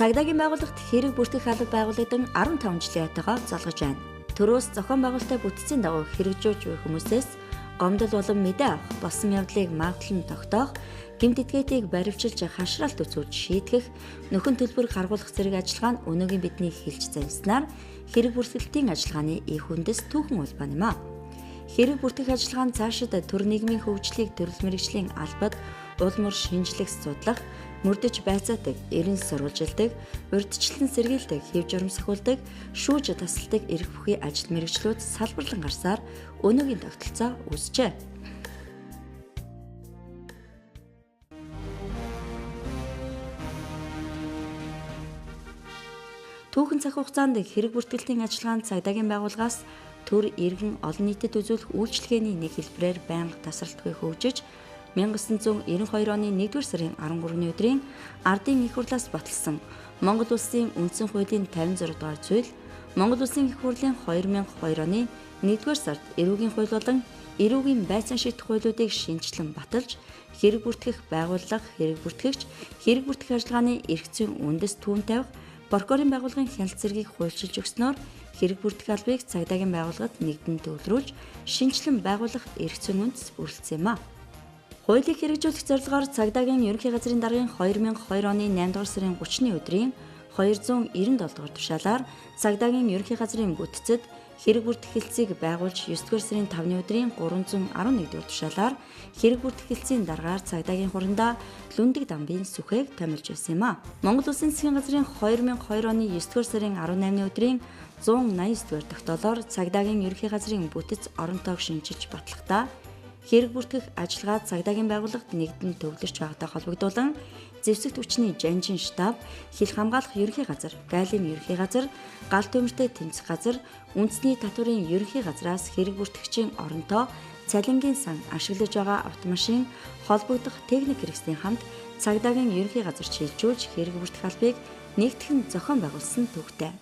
Цагдаагийн байгууллагт хэрэг бүртгэх алба байгуулагдсан 15 жилийн хатагаа залгаж байна. Төрөөс зохион байгуулалттай бүтцийн дагуу хэрэгжүүлж буй хүмүүсээс гомдол болон мэдээ авах, болсон явдлыг магадлан тогтоох, гэмт этгээдийг баривчилж хашраалт үзүүлж шийтгэх, нөхөн төлбөр гаргуулах зэрэг ажиллагаа нь өнөөгийн бидний хэлж занснаар хэрэг бүртгэлтийн ажиллагааны их үндэс түүхэн улбан юм а. Хэрэг бүртгэх ажиллагаа нь цаашид төр нийгмийн хөгжлийг төрөл мэргэжлийн албад улмөр шинжлэх судлах, мөрдөж байцаадаг, эрен сурвалжилдаг, урьдчилан сэргийлдэг, хэв журам сахиулдаг, шүүж тасалдаг эрх бүхий ажил мэргэжлүүд салбарлан гарсаар өнөөгийн тогтолцоо үүсжээ. Түүхэн цаг хугацаанд хэрэг бүртгэлтийн ажиллагаанд цагдаагийн байгууллагаас төр иргэн олон нийтэд үзүүлэх үйлчилгээний нэг хэлбэрээр байнга тасралтгүй хөгжиж 1992 оны 1-р сарын 13-ны өдрийн Ардын их хурлаас баталсан Монгол Улсын үндсэн хуулийн 56 дугаар зүйл, Монгол Улсын их хурлын 2002 оны 1-р сард эрүүгийн хууль болон эрүүгийн байцаан шийдэх хуулиудыг шинжилэн баталж, хэрэг бүртгэх байгууллага, хэрэг бүртгэгч, хэрэг бүртгэх ажиллагааны эрх зүйн үндэс түүн тавих, прокурорын байгууллагын хяналт зэргийг хуульчилж өгснөөр хэрэг бүртгэх албыг цагдаагийн байгууллагад нэгдэн төвлөрүүлж, шинжилэн байгуулах эрх зүйн үндэс бүрэлдсэн юм а. Хуулийг хэрэгжүүлэх зорилгоор цагдаагийн ерөнхий газрын даргын 2002 оны 8-р сарын 30-ны өдрийн 297 дугаар тушаалаар цагдаагийн ерөнхий газрын бүтцэд хэрэг бүртгэх хэлцээг байгуулж 9-р сарын 5-ны өдрийн 311 дугаар тушаалаар хэрэг бүртгэх хэлцийн дараагаар цагдаагийн хурандаа лүндэг дамбын сүхээг томилж байсан юм а. Монгол Улсын засгийн газрын 2002 оны 9-р сарын 18-ны өдрийн 189 дугаар тогтоолоор цагдаагийн ерөнхий газрын бүтэц оронтойг шинжилж батлахдаа хэрэг бүртгэх ажиллагаа цагдаагийн байгууллагад нэгдэн төвлөрч байгаатай холбогдуулан зэвсэгт хүчний жанжин штаб, хил хамгаалах ерөнхий газар, гайлын ерөнхий газар, гал төмөртэй тэмцэх газар, үндэсний татварын ерөнхий газраас хэрэг бүртгэгчийн оронтоо, цалингийн сан ашиглаж байгаа автомашин, холбогдох техник хэрэгслийн хамт цагдаагийн ерөнхий газар шилжүүлж хэрэг бүртгэх албыг нэгтгэн зохион байгуулсан төвтэй.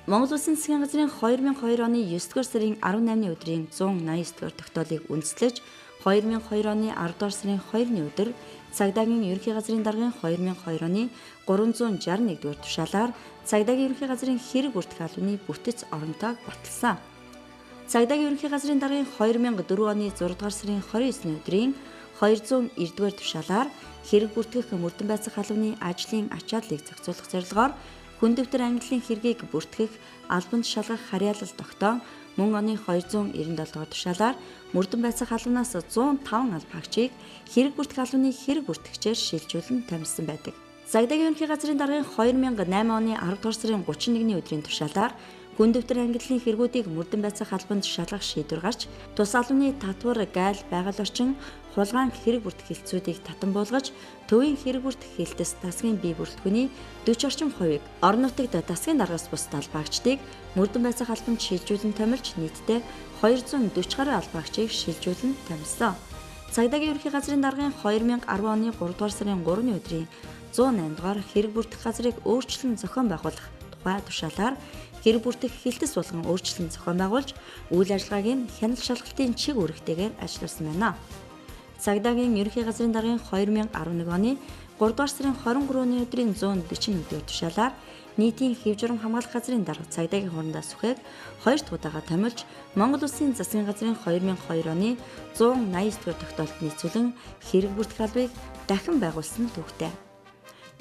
Монгол Улсын засгийн газрын 2002 оны 9-р сарын 18-ны өдрийн 189 дугаар тогтоолыг үндэслэж 2002 оны 10-р сарын 2-ны өдөр цагдаагийн ерөнхий газрын даргын 2002 оны 361 дугаар тушаалаар цагдаагийн ерөнхий газрын хэрэг бүртгэх албаны бүтэц оронтойг баталсан. Цагдаагийн ерөнхий газрын даргын 2004 оны 6-р сарын 29-ны өдрийн 290 дугаар тушаалаар хэрэг бүртгэх мөрдөн байцаах албаны ажлын ачааллыг зохицуулах зорилгоор хүндөвтөр ангиллын хэргийг бүртгэх албанд шалгах харьяалал тогтоон мөн оны 297 дугаар тушаалаар мөрдөн байцаах албанаас 105 алба хаагчийг хэрэг бүртгэх албаны хэрэг бүртгэгчээр шилжүүлэн томилсон байдаг. Цагдаагийн ерөнхий газрын даргын 2008 оны 10 дугаар сарын 31-ний өдрийн тушаалаар хүндөвтөр ангиллын хэрэгүүдийг мөрдөн байцаах албанд шалгах шийдвэр гарч тус албаны татвар, гайл, байгаль орчин, хулгайн хэрэг бүртгэх хэлтсүүдийг татан буулгаж төвийн хэрэг бүртгэх хэлтэс дасгын бие бүрэлдэхүүний 40 орчим хувийг орон нутагт дасгын даргаас бус албаагчдыг мөрдөн байцаах албанд шилжүүлэн томилж нийтдээ 240 гаруй албаагчийг шилжүүлэн томилсон. Цагдаагийн ерөнхий газрын даргын 2010 оны 3 дугаар сарын 3-ны өдрийн 108 дугаар хэрэг бүртгэх газрыг өөрчлөн зохион байгуулах тухай тушаалаар хэрэг бүртгэх хэлтэс болгон өөрчлөлт зохион байгуулж үйл ажиллагааг нь хяналт шалгалтын чиг үүрэгтэйгээр ажилласан байна. Цагдаагийн ерөнхий газрын даргын 2011 оны 3 дугаар сарын 23-ны өдрийн 141 дугаар тушаалаар нийтийн хэв журам хамгаалах газрын дарга цагдаагийн хурандаа сүхээг 2 дахь удаага томилж Монгол Улсын засгийн газрын 2002 оны 180 дугаар тогтоолд нийцүүлэн хэрэг бүртгэх албыг дахин байгуулсан төвтэй.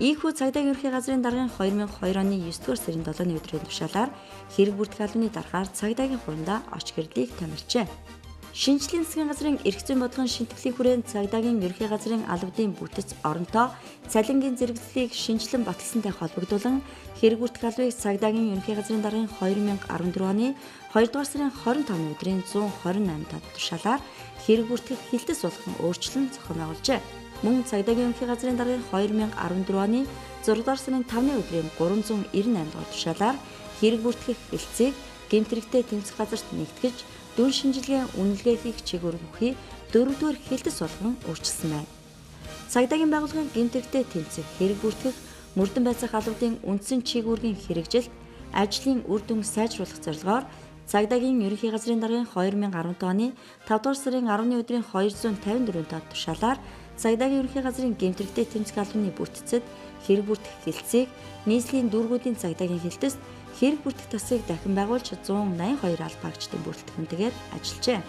Ийхүү цагдаагийн ерөнхий газрын даргын 2002 оны 9-р сарын 7-ны өдрийн тушаалаар хэрэг бүртгэх албаны даргаар цагдаагийн хурандаа оч гэрлийг томилжээ. Шинжлэлийн засгийн газрын эрх зүйн бодлогын шинтгэлийн хүрээнд цагдаагийн ерөнхий газрын албадын бүтэц оронтоо, цалингийн зэрэглэлийг шинжилэн баталсантай холбогдуулан хэрэг бүртгэх албыг цагдаагийн ерөнхий газрын даргын 2014 оны 2 дугаар сарын 25-ны өдрийн 128 дахь тушаалаар хэрэг бүртгэх хэлтэс болгон өөрчлөн зохион байгуулжээ. Мөн цагдаагийн ерөнхий газрын даргын 2014 оны 6 дугаар сарын 5-ны өдрийн 398 дахь тушаалаар хэрэг бүртгэх хэлцээг гэмт хэрэгтээ тэмцэх газарт нэгтгэж дүн шинжилгээ үнэлгээ хийх чиглэл бүхий 4-р хэлтэс болгон өөрчилсөн байна. Цагдаагийн байгууллагын гэмт хэрэгтээ тэмцэх, хэрэг бүртгэх, мөрдөн байцаах албадын үндсэн чиг үүргийн хэрэгжилт, ажлын үр дүн сайжруулах зорилгоор цагдаагийн ерөнхий газрын даргын 2015 оны 5 дугаар сарын 10-ны өдрийн 254 дахь тушаалаар цагдаагийн ерөнхий газрын гэмт хэрэгтээ тэмцэх албаны бүтцэд хэрэг бүртгэх хэлтсийг нийслэлийн дүүргүүдийн цагдаагийн хэлтэст хэрэг бүртгэх тасыг дахин байгуулж 182 албаагчдын бүрэлдэхүүнтэйгээр ажиллажээ.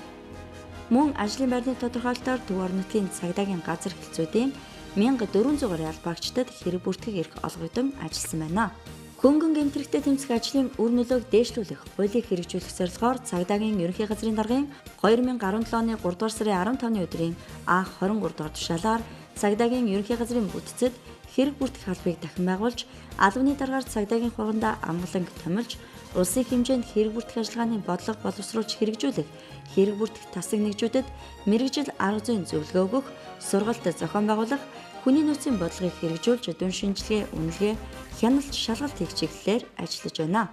Мөн ажлын байрны тодорхойлолтоор Төв орон нутгийн цагдаагийн газар хэлтсүүдийн 1400 гаруй албаагчдад хэрэг бүртгэх эрх олгогдсон ажилласан байна. Хөнгөн гэмтрэхтэй тэмцэх ажлын үр нөлөөг дээшлүүлэх, хуулийг хэрэгжүүлэх зорилгоор цагдаагийн ерөнхий газрын даргын 2017 оны 3 дугаар сарын 15-ны өдрийн анх 23 дугаар тушаалаар цагдаагийн ерөнхий газрын бүтцэд хэрэг бүртгэх албыг дахин байгуулж, албаны даргаар цагдаагийн хургандаа амгаланг томилж, улсын хэмжээнд хэрэг бүртгэх ажиллагааны бодлого боловсруулж хэрэгжүүлэх, хэрэг бүртгэх тасаг нэгжүүдэд мэргэжил арга зүйн зөвлөгөө өгөх, сургалт зохион байгуулах, хүний нөөцийн бодлогыг хэрэгжүүлж, дүн шинжилгээ, үнэлгээ, хяналт, шалгалт хийх чиглэлээр ажиллаж байна.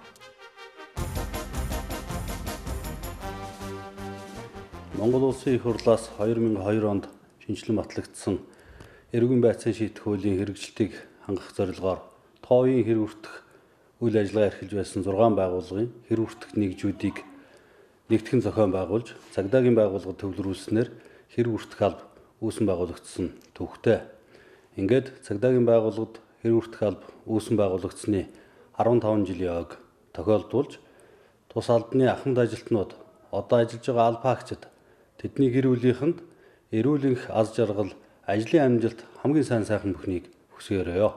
Монгол Улсын их хурлаас 2002 онд шинжилэн батлагдсан эрүүгийн байцаан шийдэх хуулийн хэрэгжилтийг хангах зорилгоор товын хэрэг бүртгэх үйл ажиллагаа эрхэлж байсан 6 байгууллагын хэрэг бүртгэх нэгжүүдийг нэгтгэн зохион байгуулж, цагдаагийн байгууллагад төвлөрүүлснээр хэрэг бүртгэх алба үүсэн байгуулагдсан төвхтэй. Ингээд цагдаагийн байгууллагад хэрэг бүртгэх алба үүсэн байгуулагдсны 15 жилийн ойг тохиолдуулж, тус албаны ахмад ажилтнууд одоо ажиллаж байгаа албаагчид тэдний гэр бүлийнхэнд эрүүл энх аз жаргал, ажлын амжилт хамгийн сайн сайхан бүхнийг хүсээрэй.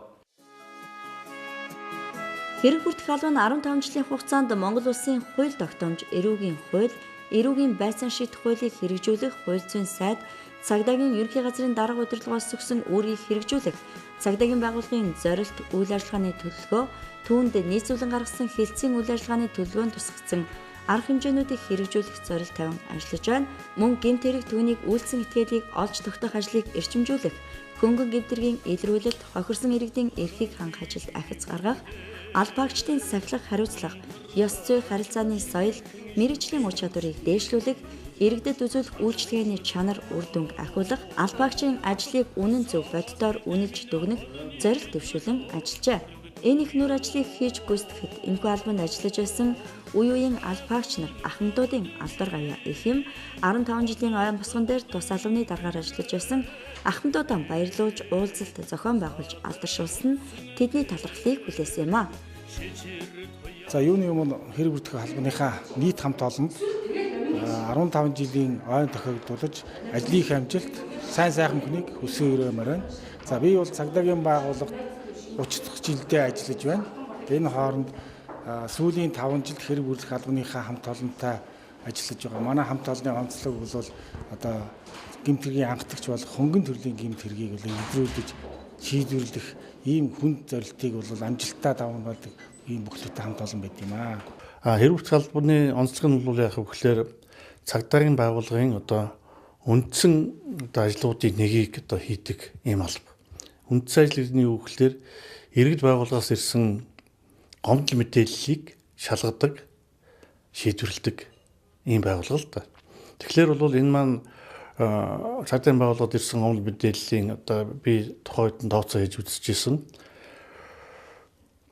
Хэрэг бүртгэх алба нь 15 жилийн хугацаанд Монгол Улсын хууль тогтоомж, эрүүгийн хууль, эрүүгийн байцаан шийдэх хуулийг хэрэгжүүлэх, хууль зүйн сайд, цагдаагийн ерөнхий газрын дарга удирдлагаас өгсөн үүргийг хэрэгжүүлэх, цагдаагийн байгууллагын зорилт, үйл ажиллагааны төлөвлөгөө, түүнд нийцүүлэн гаргасан хэлтсийн үйл ажиллагааны төлөвлөгөөнд тусгагдсан арга хэмжээнүүдийг хэрэгжүүлэх зорилт тавин ажиллаж байна. Мөн гэмт хэрэг түүнийг үйлдсэн этгээдийг олж тогтоох ажлыг эрчимжүүлэх, хөнгөн гэмтэргийн илрүүлэлт, хохирсон иргэдийн эрхийг хангах ажилд ахиц гаргах, албаагчдын сахилах хариуцлага, ёс зүй харилцааны соёл, мэргэжлийн ур чадварыг дээшлүүлэх, иргэдэд үзүүлэх үйлчлэгээний чанар үр дүнг ахиулах, албаагчийн ажлыг үнэн зөв боддоор үнэлж дүгнэх зорилт дэвшүүлэн ажиллажээ. Энэ их нүр ажлыг хийж гүйцэтгэхэд энэхүү албанд ажиллаж байсан үе үеийн албаагч нар ахмадуудын алдар гавья их юм 15 жилийн ойн босгон дээр тус албаны даргаар ажиллаж байсан ахмадуудаа баярлуулж уулзалт зохион байгуулж алдаршуулсан нь тэдний талархлыг хүлээсэн юм а. За юуны өмнө хэрэг бүртгэх албаныхаа нийт хамт олонд 15 жилийн ойн тохиогдуулж ажлын их амжилт, сайн сайхан хүнийг хүсээрэй мөрөн. За би бол цагдаагийн байгууллагад 30 дахь жилдээ ажиллаж байна. Энэ хооронд сүүлийн 5 жилд хэрэг бүртгэх албаныхаа хамт олонтой ажиллаж байгаа. Манай хамт олонны онцлог бол одоо гэмт хэргийн анхдагч болох хөнгөн төрлийн гэмт хэргийг илрүүлж шийдвэрлэх ийм хүнд зорилтыг бол амжилттай даван болдог ийм бүхлэттэй хамт олон байд юм аа. Хэрэг бүртгэх албаны онцлог нь бол яг гэхээр цагдаагийн байгууллагын одоо үндсэн одоо ажлуудын нэгийг одоо хийдэг ийм алба. Үндсэн ажил нь юу гэхээр иргэд байгууллагаас ирсэн гомдол мэдээллийг шалгадаг, шийдвэрлэдэг ийм байгууллага л да. Тэгэхээр бол энэ маань цагдаагийн байгууллагад ирсэн гомдол мэдээллийн одоо би тухайд нь тооцоо хийж үзчихсэн.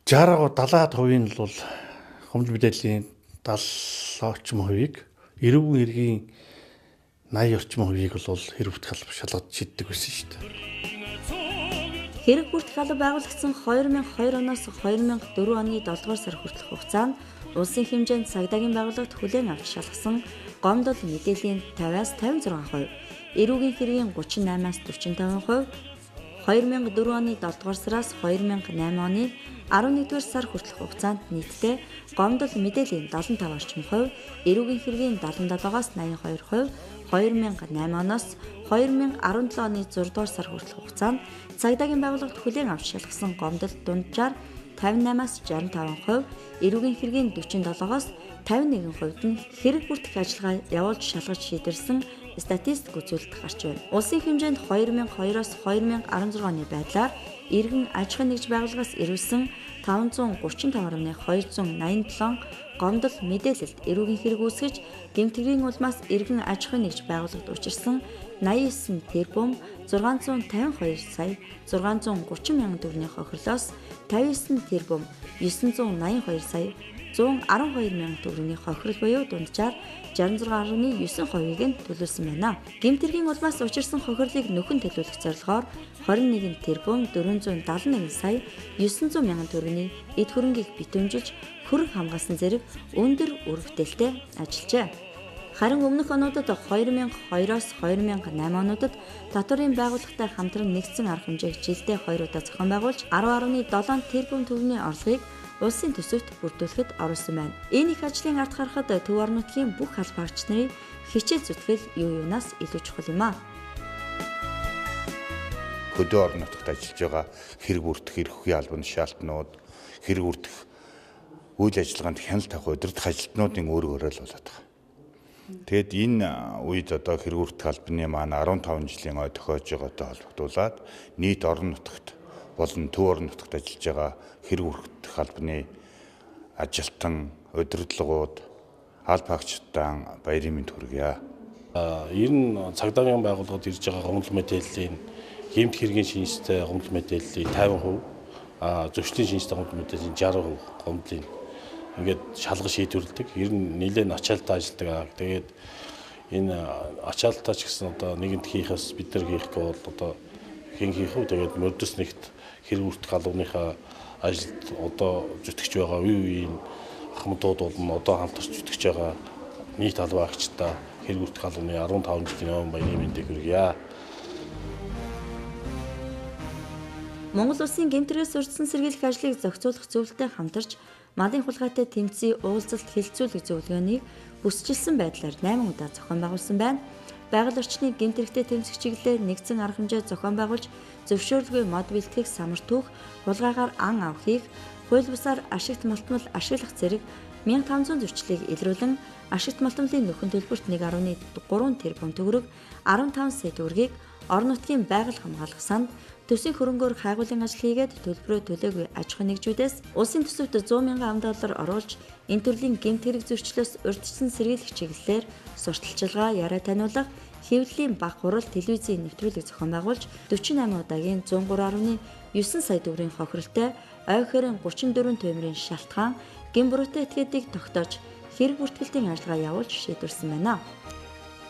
60-70% нь бол гомдол мэдээллийн 70 орчим хувийг, эрүүгийн хэргийн 80 орчим хувийг бол хэрэг бүртгэх алба шалгаж шийддэг байсан шүү дээ. Хэрэг бүртгэх алба байгуулагдсан 2002 оноос 2004 оны 7 дугаар сар хүртэлх хугацаанд улсын хэмжээнд цагдаагийн байгууллагт хүлээн авч шалгасан гомдол мэдээллийн 50-аас 56%, эрүүгийн хэргийн 38-аас 45%, 2004 оны 7 дугаар сараас 2008 оны 11 дугаар сар хүртэлх хугацаанд нийтдээ гомдол мэдээллийн 75 орчим хувь, эрүүгийн хэргийн 77-аас 82%, 2008 оноос 2017 оны 6 дугаар сар хүртэлх хугацаанд цагдаагийн байгууллагт хүлээн авч шалгасан гомдол дунджаар 58-аас 65%, эрүүгийн хэргийн 47-оос 51%-д нь хэрэг бүртгэх ажиллагаа явуулж шалгаж шийдэрсэн статистик үзүүлэлт гарч байна. Улсын хэмжээнд 2002-оос 2016 оны байдлаар иргэн аж ахуйн нэгж байгууллагаас ирүүлсэн 535.287 гомдол мэдээлэлд эрүүгийн хэрэг үүсгэж гэмтгэрийн улмаас иргэн аж ахуйн нэгж байгууллагад учирсан 89 тэрбум 652 сая 630 мянган төгрөгийн хохирлоос 59 тэрбум 982 сая 112 мянган төгрөгийн хохирол буюу дунджаар 66.9%-ийг нь төлүүлсэн байна. Гэмтэргийн улмаас учирсан хохирлыг нөхөн төлөвлөх зорилгоор 21 тэрбум 471 сая 900 мянган төгрөгийн эд хөрөнгийг битүүмжилж хөрөнгө хамгаалсан зэрэг өндөр үр бүтээлтэй ажиллажээ. Харин өмнөх онуудад 2002-оос 2008 онуудад татварын байгууллагатай хамтран нэгдсэн арга хэмжээг жилдээ 2 удаа зохион байгуулж 10.7 тэрбум төгрөгийн орлогыг улсын төсөвт бүрдүүлэхэд оруулсан байна. Энэ их ажлын ард харахад төв орон нутгийн бүх албаагч нарын хичээл зүтгэл юунаас илүү чухал юм аа. Хөдөө орон нутагт ажиллаж байгаа хэрэг бүрдэх эрх үеийн албаны шаалтнууд, хэрэг бүрдэх үйл ажиллагаанд хяналт авах удирдах ажилтнуудын өөр өөрөөр л болоод байгаа. Тэгэд энэ үед одоо хэрэг бүрдэх албаны маань 15 жилийн ой тохиож байгаатай холбогдуулаад нийт орон нутагт болон төв орон нутагт ажиллаж байгаа хэрэг бүрдэх албаны ажилтан, удирдлагууд, албаагчдаа баярын мэнд хүргье. Ер нь цагдаагийн байгууллагад ирж байгаа гомдол мэдээллийн гэмт хэргийн шинжтэй гомдол мэдээллийн 50%, зөвшлийн шинжтэй гомдол мэдээллийн 60% гомдлын ингээд шалгаж шийдвэрлэдэг. Ер нь нэлээд ачаалтаа ажилладаг. Тэгээд энэ ачаалтаа ч гэсэн одоо нэгэнт хийхээс бид нар хийхгүй бол одоо хэн хийх вэ? Тэгээд мөрдөс нэгт хэрэг бүрдэх албаныхаа ажилд одоо зүтгэж байгаа үеийн ахмадууд болон одоо хамтарч зүтгэж байгаа нийт албаагчдаа хэрэг бүрдэх албаны 15 жилийн өмнө баярын мэндийг хүргье. Монгол улсын гэмтрээс урьдчилан сэргийлэх ажлыг зохицуулах зөвлөлтөд хамтарч малын хулгайтай тэмцээн уулзалт хэлэлцүүлэх зөвлөгөөнийг бүсчилсэн байдлаар 8 удаа зохион байгуулсан байна. Байгаль орчны гэмтэрхтэй тэмцэх чиглэлээр нэгдсэн арга хэмжээ зохион байгуулж зөвшөөрлгүй мод бэлтгэх, самар түүх, хулгайгаар ан авахыг, хууль бусаар ашигт малтмал ашиглах зэрэг 1500 зөрчлийг илрүүлэн ашигт малтмалын нөхөн төлбөрт 1.3 тэрбум төгрөг, 15 сая төгрөгийг орон нутгийн байгаль хамгаалах санд төсвийн хөрөнгөөр хайгуулын ажил хийгээд төлбөрөө төлөөгүй аж ахуйн нэгжүүдээс улсын төсөвт 100 мянган ам$ оруулж энэ төрлийн гэмт хэрэг зөрчлөөс урьдчилан сэргийлэх чиглэлээр сурталчилгаа, яриа таниулах, хэвлэлийн баг хурал телевизийн нэвтрүүлэг зохион байгуулж 48 удаагийн 103.9 сая төгрөгийн хохиролтой ойхорын 34 төмрийн шалтгаан гэм буруутай этгээдийг тогтоож хэрэг бүртгэлтийн ажиллагаа явуулж шийдвэрсэн байна.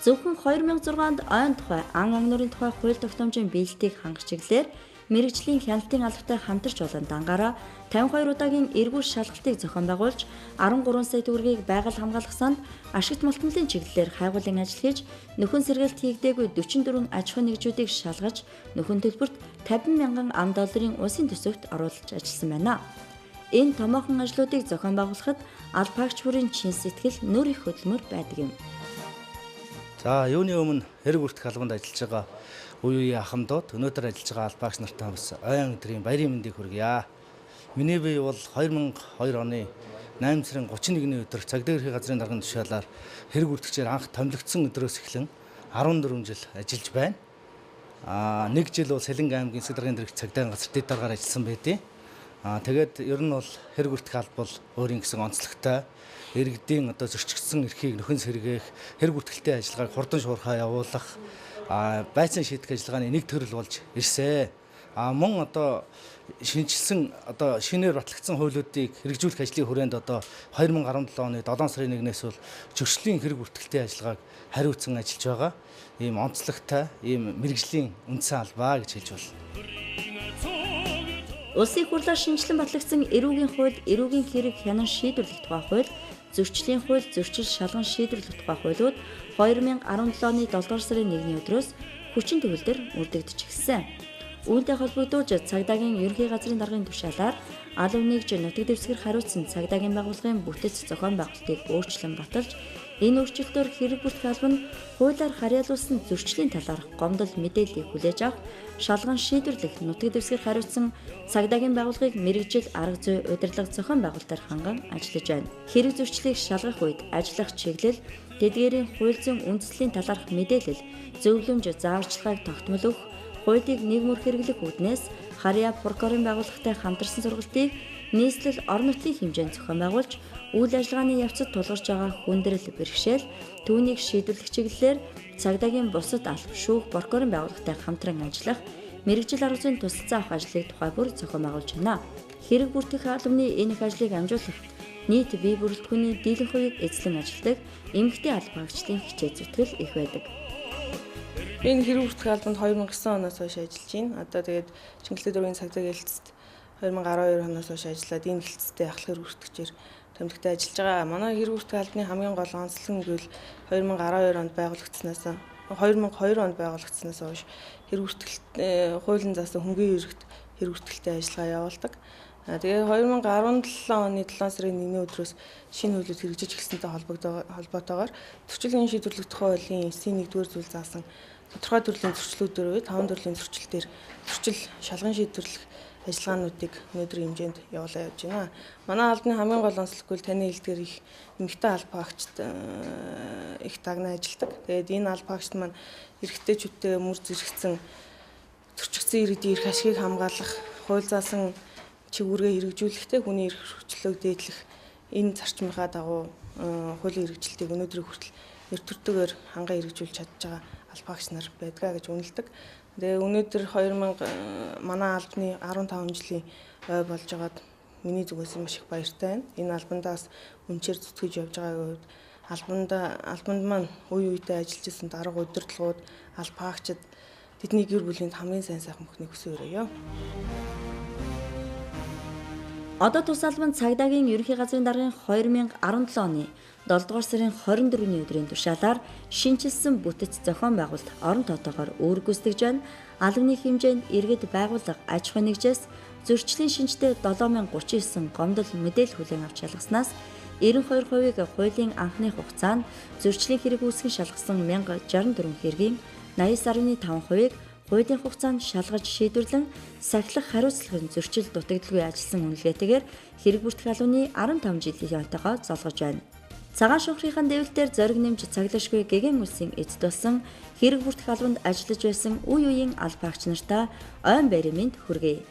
Зөвхөн 2006 онд ойн тухай ан агнуурын тухай хууль тогтоомжийн биелэлтийг хангах чиглэлээр мэрэгжлийн хяналтын албатай хамтарч олон дангаараа 52 удаагийн эргүүл шалгалтыг зохион байгуулж 13 сая төгрөгийг байгаль хамгаалах санд ашигт малтмалын чиглэлээр хайгуулын ажил хийж нөхөн сэргээлт хийгдээгүй 44 аж ахуйн нэгжүүдийг шалгаж нөхөн төлбөрт 50 мянган ам$ улсын төсөвт оруулж ажилласан байна. Энэ томоохон ажлуудыг зохион байгуулахад албаагч бүрийн чин сэтгэл нөр их хөдөлмөр байдаг юм. За юуны өмнө хэрэг бүрдэх албанд ажиллаж байгаа үе үеийн ахмадууд өнөөдөр ажиллаж байгаа албаагч нартай бас ойн өдрийн баярын мэндийг хүргье. Миний бие бол 2002 оны 8 сарын 31-ний өдөр цагдаа ерхий газрын дарганы тушаалаар хэрэг бүртгэгчээр анх томилогдсон өдрөөс эхлэн 14 жил ажиллаж байна. Нэг жил бол Сэлэнг аймгийн Эсэг даргын дэргэд цагдаагийн газар дэд даргаар ажилласан байдیں۔ Тэгээд ер нь бол хэрэг бүрдэх алба бол өөрийн гэсэн онцлогтой иргэдийн одоо зөрчигдсөн эрхийг нөхөн сэргээх, хэрэг бүртгэлтэй ажиллагааг хурдан шуурхай явуулах, байцаан шийдэх ажиллагааны нэг төрөл болж ирсэн. Мөн одоо шинжилсэн одоо шинээр батлагдсан хуулиудыг хэрэгжүүлэх ажлын хүрээнд одоо 2017 оны 7 сарын 1-ээс бол зөрчлийн хэрэг бүртгэлтэй ажиллагааг хариуцсан ажиллаж байгаа. Ийм онцлогтой, ийм мэрэгжлийн үндсэн албаа гэж хэлж байна. Улсын хурлаар шинжилэн батлагдсан эрүүгийн хууль, эрүүгийн хэрэг хянан шийдвэрлэх тухай хууль, зөрчлийн хууль, зөрчил шалган шийдвэрлэх тухай хуулиуд 2017 оны 7 сарын 1-ний өдрөөс хүчин төгөлдөр мөрдөгдөж эхэлсэн. Үүнтэй холбогдуулж цагдаагийн ерөнхий газрын даргын тушаалаар алав нэгж нутаг дэвсгэр хариуцсан цагдаагийн байгууллагын бүтэц зохион байгуулалтыг өөрчлөн баталж энэ өөрчлөлтөөр хэрэг бүрдэх алба нь хуулиар харьяалуулсан зөрчлийн талаарх гомдол мэдээллийг хүлээж авах, шалган шийдвэрлэх нутаг дэвсгэр хариуцсан цагдаагийн байгууллагыг мэрэгжил арга зүй удирдлага зохион байгуулалтаар ханган ажиллаж байна. Хэрэг зөрчлийг шалгах үед ажиллах чиглэл, тэдгээрийн хууль зүйн үндэслэлийн талаарх мэдээлэл, зөвлөмж, зааварчилгааг тогтмол өгөх, хуулийг нийгмөр хэрэглэх үүднээс харьяа прокурорын байгууллагатай хамтарсан сургалтыг нийслэл орон нутгийн хэмжээнд зохион байгуулж үйл ажиллагааны явцад тулгарч байгаа хүндрэл бэрхшээл түүнийг шийдвэрлэх чиглэлээр цагдаагийн бусад алба шүүх прокурорын байгууллагатай хамтран ажиллах, мэрэгжил арга зүйн тусалцаа авах ажлыг тухай бүр зохион байгуулж байна. Хэрэг бүртгэх албаны энэ их ажлыг амжуулах нийт бие бүрэлдэхүүний дийлэнх хувийг эзлэн ажилладаг эмэгтэй албаагчдын хичээл зүтгэл их байдаг. Би энэ хэрэг бүртгэх албанд 2009 оноос хойш ажиллаж байна. Одоо тэгээд Чингэлтэй дөрвийн цагдаагийн хэлтсэд 2012 оноос хойш ажиллаад энэ хэлтсэдээ ахлах хэрэг бүртгэгчээр томилогтой ажиллаж байгаа. Манай хэрэг бүртгэх албаны хамгийн гол онцлог нь гэвэл 2012 онд байгуулагдсанаас 2002 онд байгуулагдсанаас хойш хэрэг бүртгэлт хуулийн заасан хөнгөн хэрэгт хэрэг бүртгэлтэй ажиллагаа явуулдаг. Тэгээд 2017 оны 7 сарын 1-ний өдрөөс шинэ хуулиуд хэрэгжиж эхэлсэнтэй холбоотойгоор зөрчлийн шийдвэрлэх тухай хуулийн 9-ийн 1-р зүйл заасан тодорхой төрлийн зөрчлүүдээр үе 5 төрлийн зөрчил дээр зөрчил шалган шийдвэрлэх ажиллагаануудыг өнөөдрийн хэмжээнд явуулаа явж байна. Манай албаны хамгийн гол онцлог нь таны хэлдгээр их эмэгтэй албаагчид их дагна ажилладаг. Тэгээд энэ албаагчид маань эрэгтэйчүүдтэй мөр зэрэгцэн зөрчигдсөн иргэдийн эрх ашигыг хамгаалах, хууль заасан чигүүргээ хэрэгжүүлэхдээ хүний эрх хөрчлөөг дээдлэх энэ зарчмынхаа дагуу хуулийн хэрэгжилтийг өнөөдрийн хүртэл нэр төртөөр хангаа хэрэгжүүлж чадж байгаа албаагч нар байдгаа гэж үнэлдэг. Тэгээ өнөөдөр 2000 манай албаны 15 жилийн ой болж байгаад миний зүгээс маш их баяртай байна. Энэ албандаас үнчээр зүтгэж явж байгаагийн үед албанд маань үе үедээ ажиллаж исэн дарга удирдлагууд, албаагчид тэдний гэр бүлийн хамгийн сайн сайхан бүхнийг хүсэн өрөөё. Одоо тус албанд цагдаагийн ерөнхий газрын даргын 2017 оны 7 дугаар сарын 24-ний өдрийн тушаалаар шинжилсэн бүтэц зохион байгуулалт орон тоотоогоор үүрэг гүйцэтгэж байна. Албаны хэмжээнд иргэд байгууллага аж ахуйн нэгжээс зөрчлийн шинжтэй 7039 гомдол мэдээлэл хүлээн авч шалгаснаас 92%-ийг хуулийн анхны хугацаанд зөрчлийн хэрэг үүсгэн шалгасан 1064 хэргийн 89.5%-ийг хуулийн хугацаанд шалгаж шийдвэрлэн сахилах хариуцлагын зөрчил дутагдaltaгүй ажилласан үнэлгээтэйгээр хэрэг бүртгэх албаны 15 жилийн онтойгоо золгож байна. Цагаан шуурхийнхаа дэвлэлээр зориг нэмж цаглагшгүй гэгэн үлсийн эцэд болсон хэрэг бүртгэх албанд ажиллаж байсан үе үеийн албаагч нартаа ойн байрын мэнд хүргэе.